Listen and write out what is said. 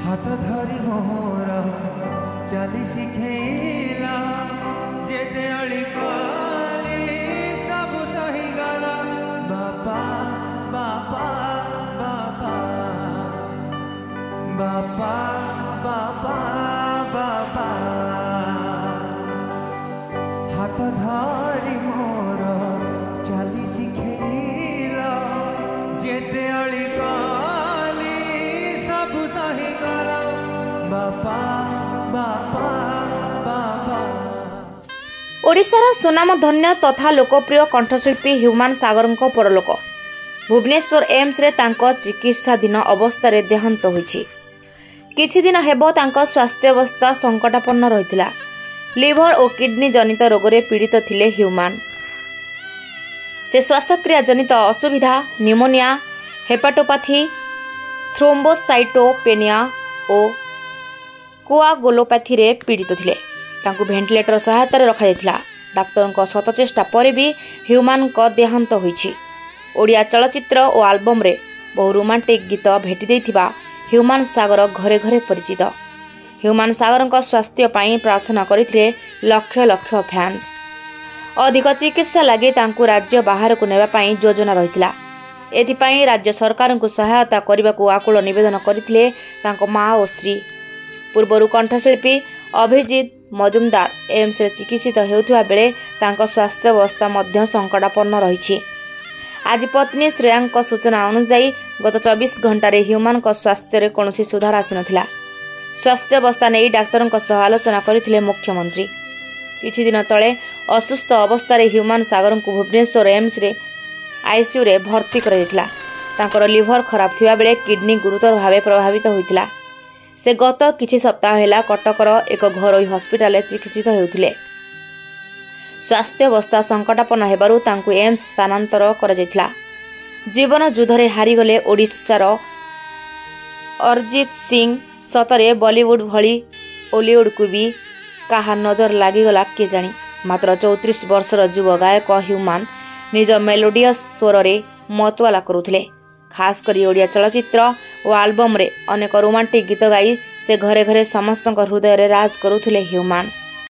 हाथ धरी मोर चली शिखेला जेते अली काली सब सही गला बापा बापा बापा बापा बापा बापा हाथ धरी मोर चली शिखेला जेते अली काली सब सही गला बापा बापा बापा। ओडिशार सुनामधन्य तथा लोकप्रिय कंठशिल्पी ह्यूमान सागर परलोक भुवनेश्वर एम्स रे तांको चिकित्साधीन अवस्था देहांत होईछि। किछि दिन हेबो तांको स्वास्थ्यावस्था संकटापन्न रहितिला। लिभर और किडनी जनित रोगरे पीड़ित थिले ह्यूमान। से श्वासक्रिया जनित असुविधा निमोनिया हेपाटोपाथी थ्रोम्बोसाइटोपेनिया और कोआगुलोपैथी रे पीड़ित थिले। तांको भेंटिलेटर सहायता रखा जायतिला। डाक्तरक शत चेष्टा पर भी ह्यूमान को देहांत होईछि। ओडिया चलचित्र और आल्बम रे बहु रोमांटिक गीत भेटी देथिबा ह्यूमान सागर घरे घरे परिचित। ह्यूमान सागर स्वास्थ्य पाई प्रार्थना करथिले लक्ष लक्ष फैंस। अधिक चिकित्सा लगी तांको राज्य बाहर को नेबा पाई योजना रहितिला। एथिपाई राज्य सरकार को सहायता करने को आकुल निवेदन करथिले तांको माँ और स्त्री। पूर्वरु कंठशिल्पी अभिजीत मजुमदार एम्स रे चिकित्सित हेउथुवा बेले तांको स्वास्थ्य अवस्था मध्य संकटापन्न रहिछि। आज पत्नी श्रेयांक सूचना अनुसार गत 24 घंटा रे ह्यूमान को स्वास्थ्य रे कोनोसी सुधार आसी नथिला। स्वास्थ्य अवस्था नहीं डाक्तरक सह आलोचना करथिले मुख्यमंत्री। किछि दिन तले असुस्थ अवस्था रे ह्यूमान सागर को भुवनेश्वर एम्स रे आईसीयू रे भर्ती कराइथिला। तांकर लिभर खराब थिबा बेले किडनी गुरुतर भावे प्रभावित होइतिला। से गत किछि सप्ताह हेला कटकर एक घरोई हॉस्पिटल चिकित्सित हेउथिले। स्वास्थ्य अवस्था संकटापन्न हेबारु तांकु एम्स स्थानांतर करा जायतिला। जीवन युद्धरे हारिगले ओडिशार अरिजीत सिंह। सतरे बॉलीवुड भली ओलीवुड को भी कहा नजर लागिगला के जानी। मात्र 34 वर्षर युव गायक ह्यूमान निज मेलोडियस स्वर रे मतवाला करुथिले। खास करी ओडिया चलचित्र और आल्बम रे अनेक रोमांटिक गीत गाई से घरे घरे समस्त हृदय रे राज करुथिले ह्यूमान।